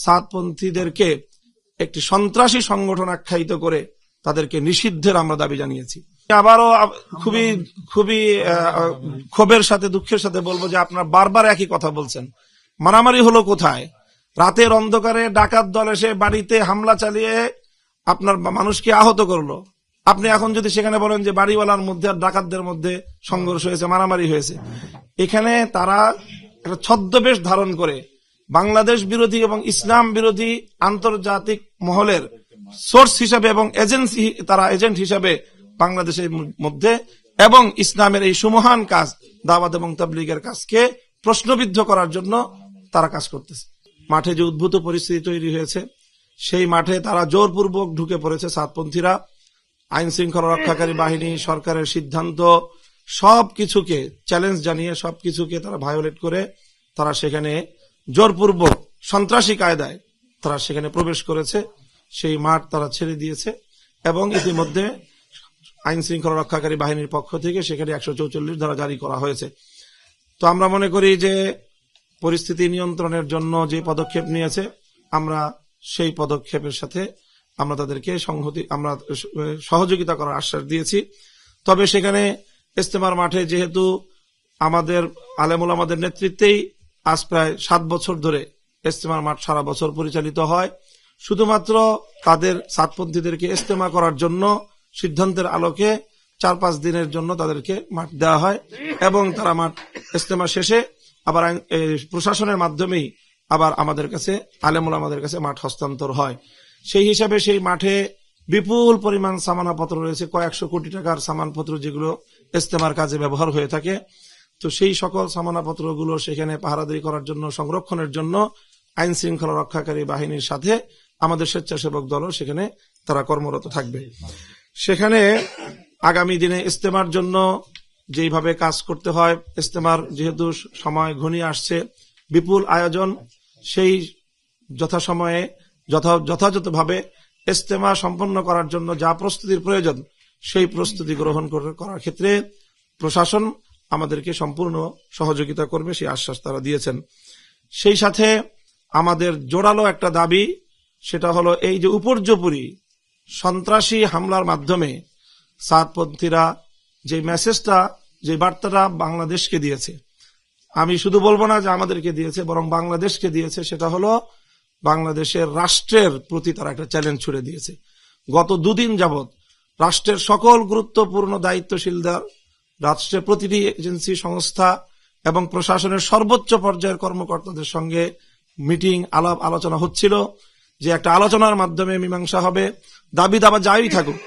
সাদপন্থীদেরকে একটি সন্ত্রাসী সংগঠন আখ্যায়িত করে তাদেরকে নিষিদ্ধের আমরা দাবি জানিয়েছি। আবারও খুবই খুবই ক্ষোভের সাথে দুঃখের সাথে বলবো যে আপনারা বারবার একই কথা বলছেন। মারামারি হলো কোথায়? রাতের অন্ধকারে ডাকাত দল এসে বাড়িতে হামলা চালিয়ে আপনার মানুষকে আহত করলো। আপনি এখন যদি সেখানে বলেন যে বাড়িওয়ালার মধ্যে আর ডাকাতদের মধ্যে সংঘর্ষ হয়েছে, মারামারি হয়েছে, এখানে তারা একটা ছদ্মবেশ ধারণ করে বাংলাদেশ বিরোধী এবং ইসলাম বিরোধী আন্তর্জাতিক মহলের সোর্স হিসাবে এবং এজেন্সি, তারা এজেন্ট হিসাবে বাংলাদেশের মধ্যে এবং ইসলামের এই সুমহান কাজ দাওয়াত এবং তাবলীগের কাজকে প্রশ্নবিদ্ধ করার জন্য তারা কাজ করতেছে। মাঠে যে উদ্ভূত পরিস্থিতি তৈরি হয়েছে, সেই মাঠে তারা জোরপূর্বক ঢুকে পড়েছে সাদপন্থীরা। আইন শৃঙ্খলা রক্ষাকারী বাহিনী, সরকারের সিদ্ধান্ত সবকিছুকে চ্যালেঞ্জ জানিয়ে সবকিছুকে তারা ভায়োলেট করে তারা সেখানে জোরপূর্বক সন্ত্রাসী কায়দায় তারা সেখানে প্রবেশ করেছে। সেই মাঠ তারা ছেড়ে দিয়েছে এবং ইতিমধ্যে আইন শৃঙ্খলা রক্ষাকারী বাহিনীর পক্ষ থেকে সেখানে 144 ধারা জারি করা হয়েছে। তো আমরা মনে করি যে পরিস্থিতি নিয়ন্ত্রণের জন্য যে পদক্ষেপ নিয়েছে, আমরা সেই পদক্ষেপের সাথে আমরা তাদেরকে সহযোগিতা করার আশ্বাস দিয়েছি। তবে সেখানে ইজতেমার মাঠে যেহেতু আমাদের আলেমুল আমাদের নেতৃত্বেই আজ প্রায় 7 বছর ধরে ইজতেমার মাঠ সারা বছর পরিচালিত হয়, শুধুমাত্র তাদের সাদপন্থীদেরকে ইজতেমা করার জন্য সিদ্ধান্তের আলোকে 4-5 দিনের জন্য তাদেরকে মাঠ দেওয়া হয় এবং তারা মাঠ ইজতেমা শেষে আবার প্রশাসনের মাধ্যমেই আবার আমাদের কাছে আলেমুল আমাদের কাছে মাঠ হস্তান্তর হয়। সেই হিসাবে সেই মাঠে বিপুল পরিমাণ সামানাপত্র রয়েছে, কয়েকশো কোটি টাকার সামানপত্র যেগুলো ইজতেমার কাজে ব্যবহার হয়ে থাকে। তো সেই সকল সামানাপত্রগুলো সেখানে পাহারাদারি করার জন্য, সংরক্ষণের জন্য আইন শৃঙ্খলা রক্ষাকারী বাহিনীর সাথে আমাদের স্বেচ্ছাসেবক দলও সেখানে তারা কর্মরত থাকবে। সেখানে আগামী দিনে ইজতেমার জন্য যেইভাবে কাজ করতে হয়, ইজতেমার যেহেতু সময় ঘনিয়ে আসছে, বিপুল আয়োজন, সেই যথাসময়ে যথাযথভাবে ইজতেমা সম্পন্ন করার জন্য যা প্রস্তুতির প্রয়োজন, সেই প্রস্তুতি গ্রহণ করার ক্ষেত্রে প্রশাসন আমাদেরকে সম্পূর্ণ সহযোগিতা করবে, সেই আশ্বাস তারা দিয়েছেন। সেই সাথে আমাদের জোরালো একটা দাবি, সেটা হলো এই যে উপর্যুপরি সন্ত্রাসী হামলার মাধ্যমে সাদপন্থীরা যে মেসেজটা, যে বার্তাটা বাংলাদেশকে দিয়েছে, আমি শুধু বলবো না যে আমাদেরকে দিয়েছে, বরং বাংলাদেশকে দিয়েছে, সেটা হলো বাংলাদেশের রাষ্ট্রের প্রতি তারা একটা চ্যালেঞ্জ ছুড়ে দিয়েছে। গত 2 দিন যাবৎ রাষ্ট্রের সকল গুরুত্বপূর্ণ দায়িত্বশীলদের, রাষ্ট্রের প্রতিটি এজেন্সি, সংস্থা এবং প্রশাসনের সর্বোচ্চ পর্যায়ের কর্মকর্তাদের সঙ্গে মিটিং, আলাপ আলোচনা হচ্ছিল যে একটা আলোচনার মাধ্যমে মীমাংসা হবে। দাবি দাবা যাই থাকুক,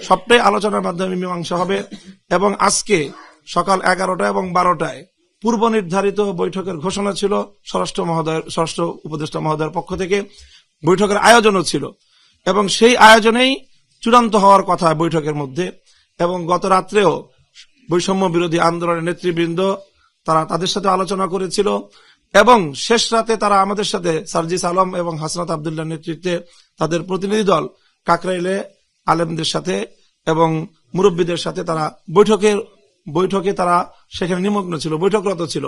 সবটাই আলোচনার মাধ্যমে মীমাংসা হবে। এবং আজকে সকাল 11টা এবং 12টায় পূর্ব নির্ধারিত বৈঠকের ঘোষণা ছিল, স্বরাষ্ট্র উপদেষ্টা মহোদয়ের পক্ষ থেকে বৈঠকের আয়োজনও ছিল এবং সেই আয়োজনেই চূড়ান্ত হওয়ার কথা বৈঠকের মধ্যে। এবং গত রাত্রেও বৈষম্য বিরোধী আন্দোলনের নেতৃবৃন্দ তারা তাদের সাথে আলোচনা করেছিল এবং শেষ রাতে তারা আমাদের সাথে সার্জিস আলম এবং হাসনাত আব্দুল্লাহ নেতৃত্বে তাদের প্রতিনিধি দল কাকরাইলে আলেমদের সাথে এবং মুরব্বীদের সাথে তারা বৈঠকে তারা সেখানে নিমগ্ন ছিল, বৈঠকরত ছিল।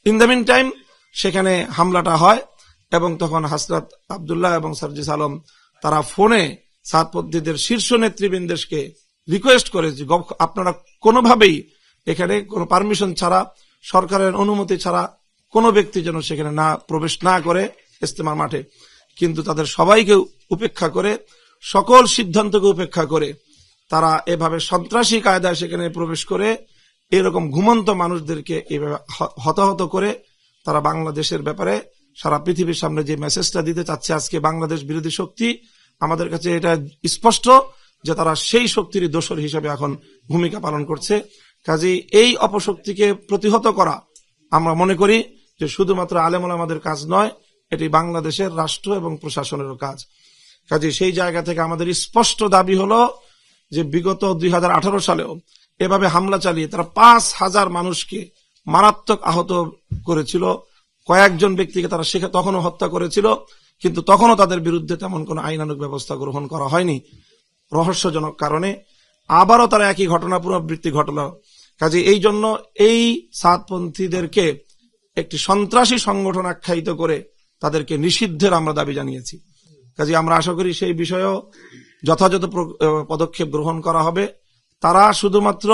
ইন দ্য মিন টাইম সেখানে হামলাটা হয় এবং তখন হাসনাত আব্দুল্লাহ এবং সার্জিস আলম তারা ফোনে সাদপন্থীদের শীর্ষ নেতৃবৃন্দকে রিকোয়েস্ট করে যে আপনারা কোনোভাবেই এখানে কোনো পারমিশন ছাড়া, সরকারের অনুমতি ছাড়া কোনো ব্যক্তি যেন সেখানে প্রবেশ না করে ইজতেমার মাঠে। কিন্তু তাদের সবাইকে উপেক্ষা করে, সকল সিদ্ধান্তকে উপেক্ষা করে তারা এভাবে সন্ত্রাসী কায়দায় সেখানে প্রবেশ করে এরকম ঘুমন্ত মানুষদেরকে এভাবে হতাহত করে তারা বাংলাদেশের ব্যাপারে সারা পৃথিবীর সামনে যে মেসেজটা দিতে চাচ্ছে আজকে বাংলাদেশ বিরোধী শক্তি, আমাদের কাছে এটা স্পষ্ট যে তারা সেই শক্তির দোসর হিসেবে এখন ভূমিকা পালন করছে। কাজেই এই অপশক্তিকে প্রতিহত করা আমরা মনে করি যে শুধুমাত্র আলেমুল আমাদের কাজ নয়, এটি বাংলাদেশের রাষ্ট্র এবং প্রশাসনেরও কাজ। কাজেই সেই জায়গা থেকে আমাদের স্পষ্ট দাবি হলো যে বিগত 2018 সালেও এভাবে হামলা চালিয়ে তারা 5,000 মানুষকে মারাত্মক আহত করেছিল, কয়েকজন ব্যক্তিকে তারা তখনও হত্যা করেছিল, কিন্তু তখনও তাদের বিরুদ্ধে তেমন কোনো আইনানুগ ব্যবস্থা গ্রহণ করা হয়নি রহস্যজনক কারণে। আবারও তারা একই ঘটনা পুনরাবৃত্তি ঘটল। কাজে এই জন্য এই সাদপন্থীদেরকে একটি সন্ত্রাসী সংগঠন আখ্যায়িত করে তাদেরকে নিষিদ্ধের আমরা দাবি জানিয়েছি। কাজে আমরা আশা করি সেই বিষয়েও যথাযথ পদক্ষেপ গ্রহণ করা হবে। তারা শুধুমাত্র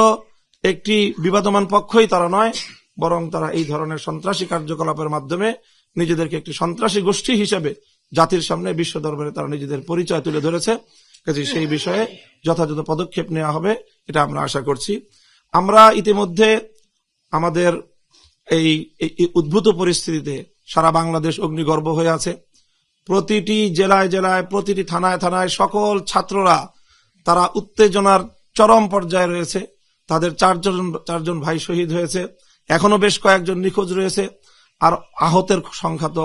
একটি বিবাদমান পক্ষই তারা নয়, বরং তারা এই ধরনের সন্ত্রাসী কার্যকলাপের মাধ্যমে নিজেদেরকে একটি সন্ত্রাসী গোষ্ঠী হিসেবে জাতির সামনে বিশ্ব দরবারে তারা নিজেদের পরিচয় তুলে ধরেছে। কাজে সেই বিষয়ে যথাযথ পদক্ষেপ নেওয়া হবে, এটা আমরা আশা করছি। আমরা ইতিমধ্যে আমাদের এই উদ্ভূত পরিস্থিতিতে সারা বাংলাদেশ অগ্নিগর্ভ হয়ে আছে। প্রতিটি জেলায় জেলায়, প্রতিটি থানায় থানায় সকল ছাত্ররা তারা উত্তেজনার চরম পর্যায়ে রয়েছে। তাদের চারজন ভাই শহীদ হয়েছে, এখনো বেশ কয়েকজন নিখোঁজ রয়েছে, আর আহতের সংখ্যা তো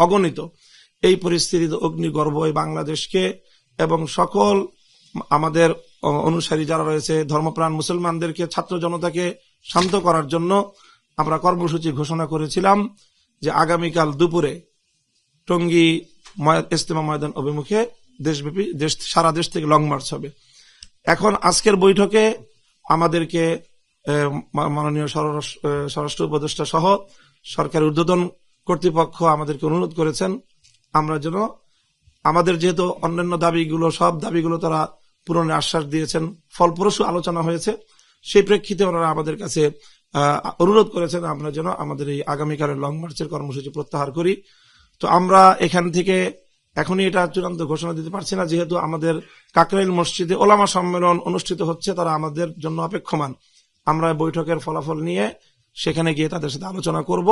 অগণিত। এই পরিস্থিতিতে অগ্নিগর্ভ এই বাংলাদেশকে এবং সকল আমাদের অনুসারী যারা রয়েছে ধর্মপ্রাণ মুসলমানদেরকে, ছাত্র জনতাকে শান্ত করার জন্য আমরা কর্মসূচি ঘোষণা করেছিলাম যে আগামীকাল দুপুরে টঙ্গী ইজতেমা ময়দান অভিমুখে দেশব্যাপী সারা দেশ থেকে লং মার্চ হবে। এখন আজকের বৈঠকে আমাদেরকে মাননীয় স্বরাষ্ট্র উপদেষ্টা সহ সরকারের ঊর্ধ্বতন কর্তৃপক্ষ আমাদেরকে অনুরোধ করেছেন আমরা যেন আমাদের যেহেতু অন্যান্য দাবিগুলো, সব দাবিগুলো তারা পূরণের আশ্বাস দিয়েছেন, ফলপ্রসূ আলোচনা হয়েছে, সেই প্রেক্ষিতে ওনারা আমাদের কাছে অনুরোধ করেছেন আমরা যেন আমাদের এই আগামীকালের লং মার্চের কর্মসূচি প্রত্যাহার করি। তো আমরা এখান থেকে এখনই এটা চূড়ান্ত ঘোষণা দিতে পারছি না, যেহেতু আমাদের কাকরাইল মসজিদে ওলামা সম্মেলন অনুষ্ঠিত হচ্ছে, তারা আমাদের জন্য অপেক্ষমান। আমরা বৈঠকের ফলাফল নিয়ে সেখানে গিয়ে তাদের সাথে আলোচনা করব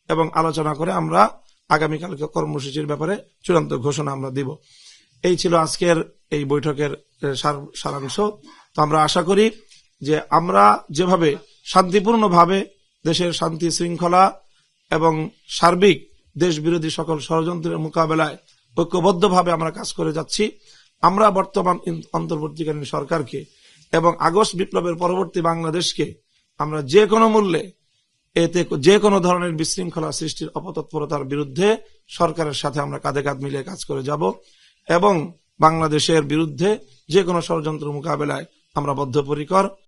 এবং আলোচনা করে আমরা আগামীকালকে কর্মসূচির ব্যাপারে চূড়ান্ত ঘোষণা আমরা দিব। এই ছিল আজকের এই বৈঠকের সারাংশ। তো আমরা আশা করি যে আমরা যেভাবে শান্তিপূর্ণভাবে দেশের শান্তি শৃঙ্খলা এবং সার্বিক দেশ বিরোধী সকল ষড়যন্ত্রের মোকাবেলায় ঐক্যবদ্ধভাবে আমরা কাজ করে যাচ্ছি, আমরা বর্তমান অন্তর্বর্তীকালীন সরকারকে এবং আগস্ট বিপ্লবের পরবর্তী বাংলাদেশকে আমরা যে কোনো মূল্যে এতে যে কোনো ধরনের বিশৃঙ্খলা সৃষ্টির অপতৎপরতার বিরুদ্ধে সরকারের সাথে আমরা কাঁধে কাঁধ মিলিয়ে কাজ করে যাব এবং বাংলাদেশের বিরুদ্ধে যে কোনো ষড়যন্ত্র মোকাবেলায় আমরা বদ্ধপরিকর।